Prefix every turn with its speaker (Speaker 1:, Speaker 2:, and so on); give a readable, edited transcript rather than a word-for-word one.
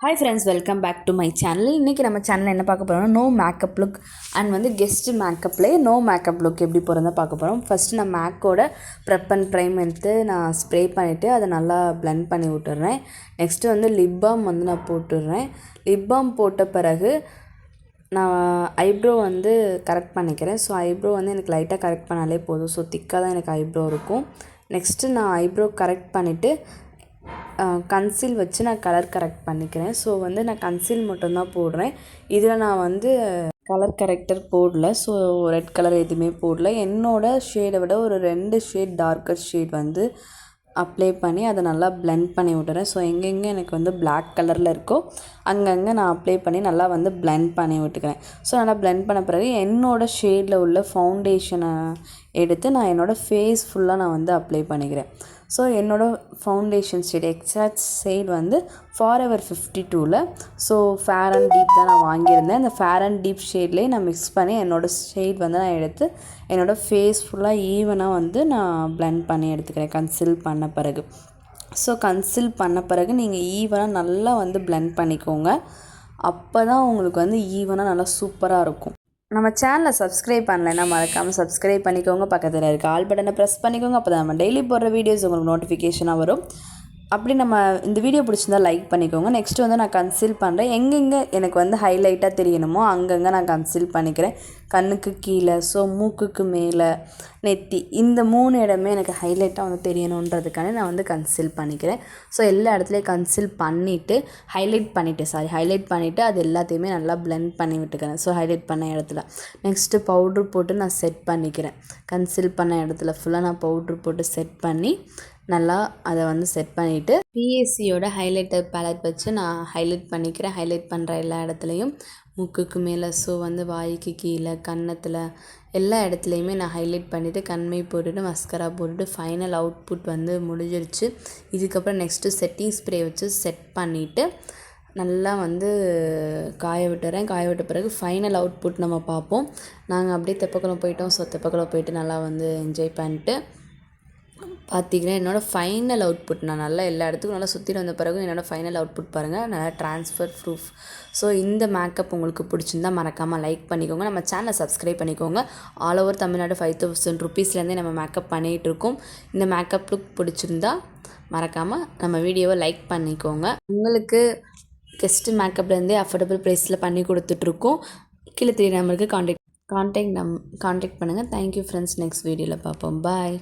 Speaker 1: Hi friends, welcome back to my channel. இன்றைக்கி நம்ம சேனலில் என்ன பார்க்க போகிறோம்னா no makeup look and guest மேக்கப்லேயே நோ மேக்கப் லுக் எப்படி போகிறதா பார்க்க போகிறோம். ஃபஸ்ட்டு நான் மேக்கோட ப்ரெப் அண்ட் ப்ரைம் எடுத்து நான் ஸ்ப்ரே பண்ணிவிட்டு அதை நல்லா பிளெண்ட் பண்ணி விட்டுறேன். நெக்ஸ்ட்டு லிப் பாம் நான் போட்டுடுறேன். லிப் பாம் போட்ட பிறகு நான் ஐப்ரோ கரெக்ட் பண்ணிக்கிறேன். ஸோ ஐப்ரோ எனக்கு லைட்டாக கரெக்ட் பண்ணாலே போதும். ஸோ திக்காக தான் எனக்கு ஐப்ரோ இருக்கும். நெக்ஸ்ட்டு நான் ஐப்ரோ கரெக்ட் பண்ணிவிட்டு கன்சீல் வச்சு நான் கலர் கரெக்ட் பண்ணிக்கிறேன். ஸோ நான் கன்சீல் மட்டும்தான் போடுறேன். இதில் நான் கலர் கரெக்டர் போடல. ஸோ ரெட் கலர் எதுவுமே போடல. என்னோடய ஷேடை விட ஒரு 2 ஷேட் டார்க்கர் ஷேட் அப்ளை பண்ணி அதை நல்லா பிளெண்ட் பண்ணி விட்டுறேன். ஸோ எங்கெங்கே எனக்கு பிளாக் கலரில் இருக்கோ அங்கங்கே நான் அப்ளை பண்ணி நல்லா பிளெண்ட் பண்ணி விட்டுக்கிறேன். ஸோ நல்லா பிளெண்ட் பண்ண பிறகு என்னோடய ஷேடில் உள்ள ஃபவுண்டேஷனை எடுத்து நான் என்னோடய ஃபேஸ் ஃபுல்லாக நான் அப்ளை பண்ணிக்கிறேன். ஸோ என்னோடய foundation shade exact shade forever 52ல் ஸோ ஃபேர் அண்ட் டீப் தான் நான் வாங்கியிருந்தேன். அந்த ஃபேர் அண்ட் டீப் ஷேட்லேயே நான் மிக்ஸ் பண்ணி என்னோடய ஷேட் நான் எடுத்து என்னோடய ஃபேஸ் ஃபுல்லாக ஈவனாக நான் பிளெண்ட் பண்ணி எடுத்துக்கிறேன் கன்சீல் பண்ண பிறகு. ஸோ கன்சீல் பண்ண பிறகு நீங்கள் ஈவனாக நல்லா பிளெண்ட் பண்ணிக்கோங்க. அப்போ தான் உங்களுக்கு ஈவனாக நல்லா சூப்பராக இருக்கும். நம்ம சேனலை சப்ஸ்கிரைப் பண்ணலைன்னா மறக்காமல் சப்ஸ்கிரைப் பண்ணிக்கோங்க. பக்கத்தில் இருக்க ஆல் பட்டனை ப்ரெஸ் பண்ணிக்கோங்க. அப்போ தான் நம்ம டெய்லி போடுற வீடியோஸ் உங்களுக்கு நோட்டிஃபிகேஷனாக வரும். அப்படி நம்ம இந்த வீடியோ பிடிச்சிருந்தால் லைக் பண்ணிக்கோங்க. நெக்ஸ்ட்டு நான் கன்சீல் பண்ணுறேன். எங்கெங்கே எனக்கு ஹைலைட்டாக தெரியணுமோ அங்கங்கே நான் கன்சீல் பண்ணிக்கிறேன். கண்ணுக்கு கீழே, ஸோ மூக்குக்கு மேலே, நெத்தி, இந்த 3 இடமே எனக்கு ஹைலைட்டாக தெரியணுன்றதுக்கான நான் கன்சீல் பண்ணிக்கிறேன். ஸோ எல்லா இடத்துலையும் கன்சீல் பண்ணிவிட்டு ஹைலைட் பண்ணிவிட்டு அது எல்லாத்தையுமே நல்லா பிளெண்ட் பண்ணி விட்டுக்கிறேன். ஸோ ஹைலைட் பண்ண இடத்துல நெக்ஸ்ட்டு பவுட்ரு போட்டு நான் செட் பண்ணிக்கிறேன். கன்சீல் பண்ண இடத்துல ஃபுல்லாக நான் பவுட்ரு போட்டு செட் பண்ணி நல்லா அதை செட் பண்ணிவிட்டு பிஎஸ்சியோட ஹைலைட்டர் பேலட் வச்சு நான் ஹைலைட் பண்ணிக்கிறேன். ஹைலைட் பண்ணுற எல்லா இடத்துலையும் மூக்குக்கு மேலே, ஸோ வாய்க்கு கீழே, கன்னத்தில் எல்லா இடத்துலையுமே நான் ஹைலைட் பண்ணிவிட்டு கண்மை போட்டுட்டு மஸ்கரா போட்டுட்டு ஃபைனல் அவுட்புட் முடிஞ்சிருச்சு. இதுக்கப்புறம் நெக்ஸ்ட்டு செட்டிங் ஸ்ப்ரே வச்சு செட் பண்ணிவிட்டு நல்லா காய விட்டுறேன். காய விட்ட பிறகு ஃபைனல் அவுட்புட் நம்ம பார்ப்போம். நாங்கள் அப்படியே தெப்பக்குளம் போயிட்டோம். ஸோ தெப்பக்குளம் போயிட்டு நல்லா என்ஜாய் பண்ணிட்டு பார்த்திங்கன்னா என்னோடய ஃபைனல் அவுட்புட் நான் நல்லா எல்லா இடத்துக்கும் நல்லா சுற்றிட்டு வந்த பிறகு என்னோடய ஃபைனல் அவுட்புட் பாருங்கள். நல்லா ட்ரான்ஸ்ஃபர் ப்ரூஃப். ஸோ இந்த மேக்கப் உங்களுக்கு பிடிச்சிருந்தால் மறக்காமல் லைக் பண்ணிக்கோங்க. நம்ம சேனலை சப்ஸ்கிரைப் பண்ணிக்கோங்க. ஆல் ஓவர் தமிழ்நாடு 5000 ருபீஸ்லேருந்தே நம்ம மேக்கப் பண்ணிகிட்ருக்கோம். இந்த மேக்கப் லுக் பிடிச்சிருந்தா மறக்காமல் நம்ம வீடியோவை லைக் பண்ணிக்கோங்க. உங்களுக்கு கெஸ்ட்டு மேக்கப்லேருந்தே அஃபோர்டபுள் ப்ரைஸில் பண்ணி கொடுத்துட்ருக்கோம். கீழே 3 நம்பருக்கு காண்டாக்ட் பண்ணுங்கள். Thank you friends. நெக்ஸ்ட் வீடியோவில் பார்ப்போம். பாய்.